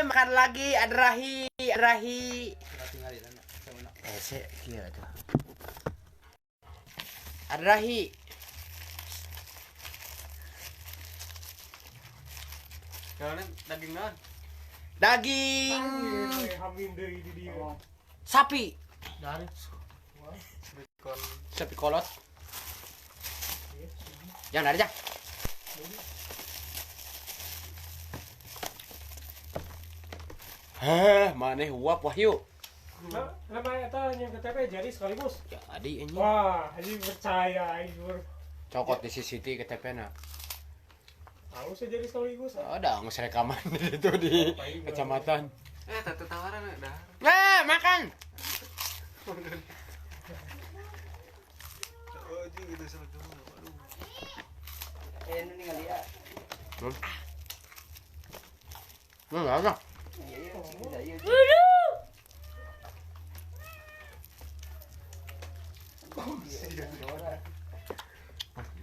makan lagi, adrahi. Kieu tuh. Adrahi. Daging naon? Daging sapi. Dari Sapi kolot. Yang dari aja. Maneh uap Wahyu. Nama eta yang KTP jadi sekaligus. Jadi ini Wah, ini percaya anjur. cokot di CCTV KTP-na. Harus jadi sekaligus. Ada ngus rekaman itu di kecamatan. tatu tawaran dah. Makan. Oh, gitu sama kamu. Aduh. Ini nih ngeliat. Enggak ada.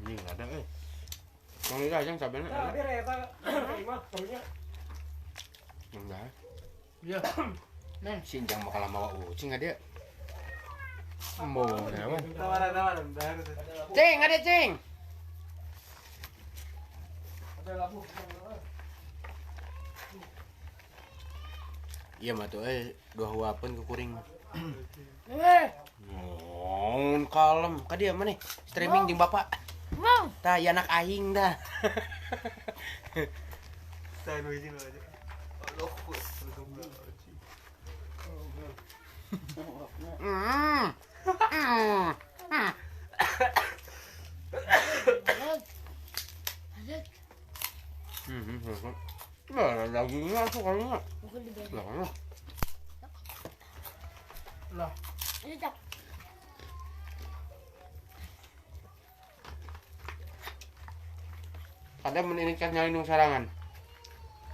Ini enggak ada Yang ini aja yang cabenya Nah, ada. biar eta imah perlunya. Enggak. Iya. Nen sinjang bakal lama ucing ada. Mau naon? Tawaran dah. Cing, ada cing. Ada lampu. Iya mah tuh dua huapan ke kuring. Ngon kalem. Ka dia mana? Streaming jeung bapak. Tah ya anak aing dah. Saya nu izin aja. Aduh, Nah, dagingnya tuh kayaknya. Lah. Ini tak. Ada meninikan nyali nung sarangan.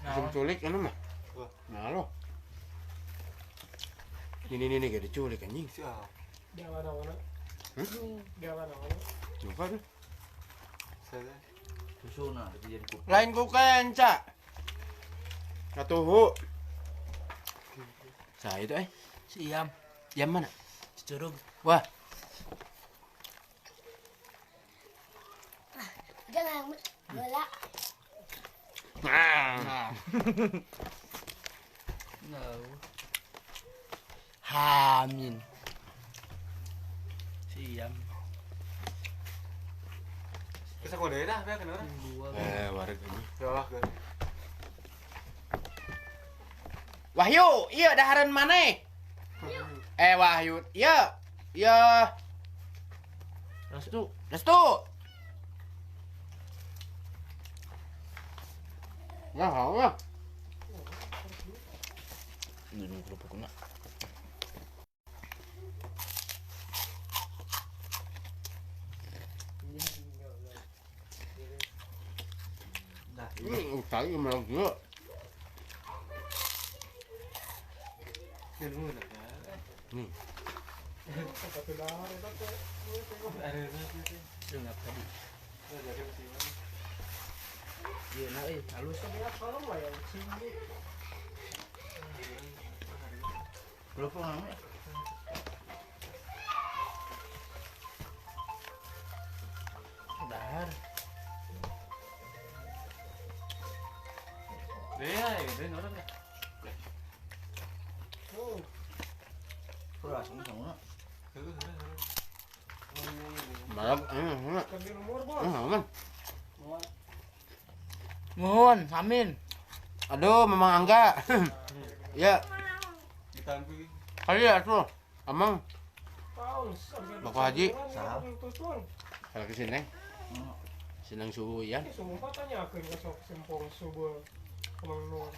Nah. Jam culik anu mah. Nah lo. Ini gak diculik anjing. siap. Dia mana-mana. Dia mana-mana. Lupa tuh. Saya Susuna jadi kup. Lain ku kenca. Katuhu. Saya itu Siam. Jam mana? Curug. Wah, Jangan bola. nah. No. Hamin. Siam. bisa kode dah, ya kenapa? Warga ini. Ya, kan. Wahyu, iya dahareun maneh. Wahyu, iya. Iya. Restu. Restu. Ya. Ini kerupuknya. Tadi malah gila. Dan mana? Nih. Satu dahar eta teh. Dengar tadi. Jadi sih. Iya, nah halus. Lihat kalau mah yang sini. Kerupuk namanya. Dahar. Deh, orang dah. Oh, Keras ini sama. Malam, kerja nomor bos. aman. Mohon, amin. Aduh, memang angga. Ya, Ditampi. kali ya tuh. Amang, Tahun. Bapak Haji. Sah. kalau ke sini. Senang suhu ya. Sumpah tanyakeun ka sok sempong subuh Kemang Nur.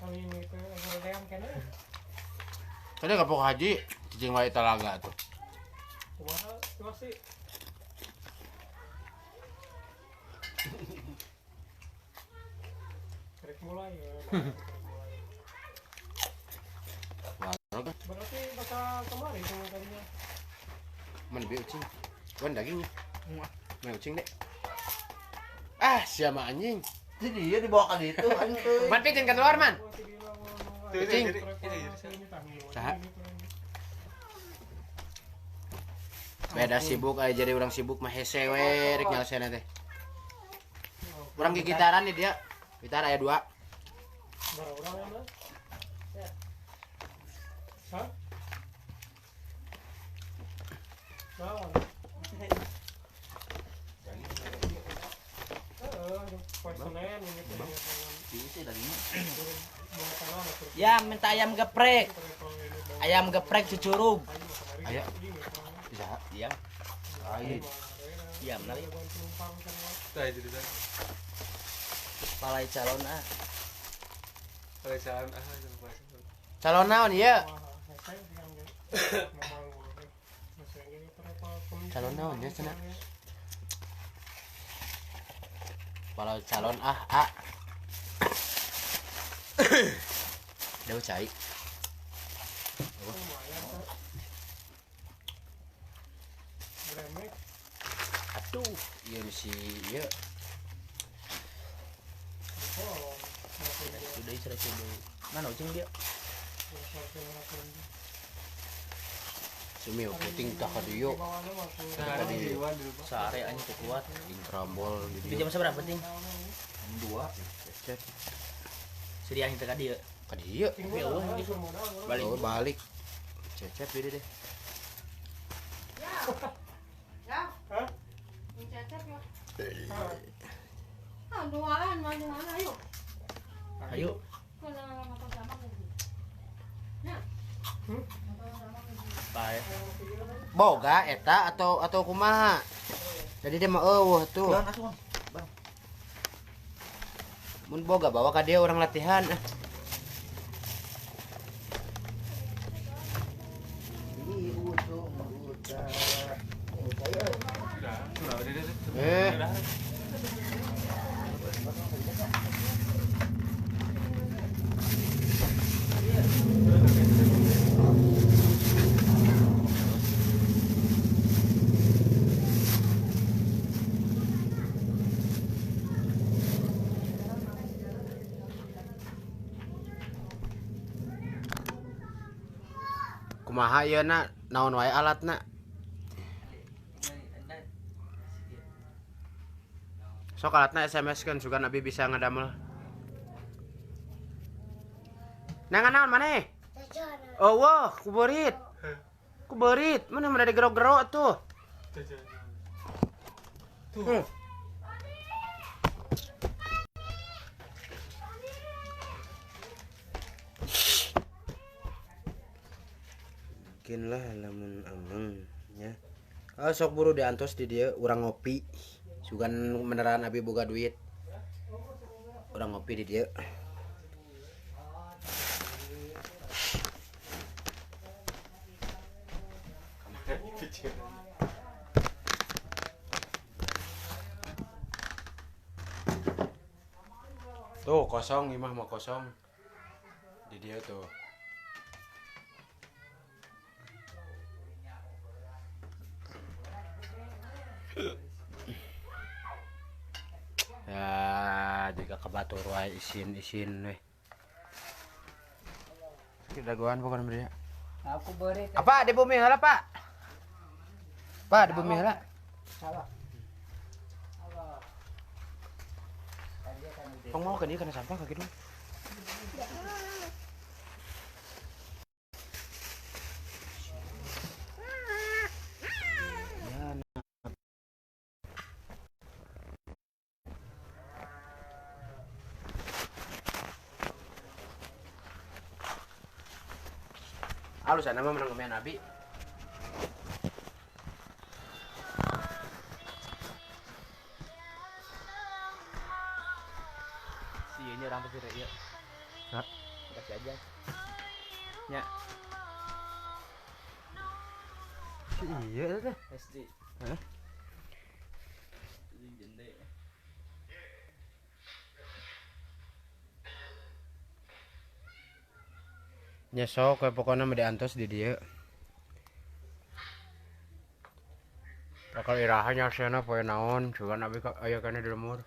Kali ini teh hareudean kene. Tadi kapok haji, cicing wae talaga tuh. Kumaha tuh sih? Rek mulai ya. Warga, Berarti bakal kemarin tuh tadinya. mana bi ucing? Wan dagingnya. Muah. Mana ucing dek? Ah, siapa anjing? Jadi dia dibawa ke situ anjing. Man pitin ke luar man. Tuh, Cing. jadi Saha? Beda sibuk aja jadi orang sibuk mah hese we rek nyelesaina teh. Urang gigitaran nih dia. Gitar aya 2. Berapa orang ya, Mas? Hah? Naon? Poe Senen ini teh. Itu dagingnya. Bawa tanah lah, terus Ya, minta ayam geprek. kalau ini bawa Ayam geprek cucurug. kayu mah kemarin Aya. ini, Bang. Bisa. Iya. Lain. Iya, benar. Ada bahan penumpang kan, Mas. Tuh aja jadi. Palai calon ah. Kalau jalan itu bahasa. Calon naon ieu? Wah, saya bilang ya. Memang boleh. Masih ini berapa pemimpin Calon naon ya, cenah? ya? Kalau calon A. Dewe cai. Lumayan, Kak. Gremek. Aduh, ieu si ieu. Oh, makin dia. Sudah istirahat dulu. Mana ucing dia? Makin Sumio puting tah ka dieu. bawahnya makin Nah, di luar di luar. Sehari aja tuh kuat. Intrambol Itu gitu. jam seberapa ting? 2. Cek Siriah itu ka dieu. ka dieu. tinggal Tapi, lah, gitu. semua orang. Balik. Oh, balik. Cecep ini deh. Hah? Ah, Duaan, mana ayo. Ayo. Kalau sama lagi. Bae. Boga eta atau kumaha? Jadi dia mah eueuh tuh. Tuan asuh. Bang. Mun boga bawa ka dia orang latihan. Sudah, udah. Eh. Kumaha ieu na? Naon wae alatna? Sok alatna SMS kan sugan abi bisa ngadamel. Nangan naon maneh? Jajan. Oh wah, kuberit. Kuberit, mana ada gero-gero tuh. Tuh. Mungkin lah lamun ameng ya. Ah sok buru diantos di dia urang ngopi. Sugan beneran abi boga duit. Urang ngopi di dia. Tuh kosong imah mah kosong. Di dia tuh. Ya, jika kebatur wae isin weh. Kita goan bukan beri. Aku berit. Apa di bumi heula, Pak? Pak, di bumi heula. Salah. Pang mau kan ieu kana sampah ka kitu. Halus sana mah menang main abi. Si ini orang pesir ya. Hah? Kasih aja. Nya. Iya teh. SD. Hah? Jende. Nyesok kayak pokoknya mah diantos di dia. Bakal iraha nyasana poe naon, cuman abi aya kana di lemur.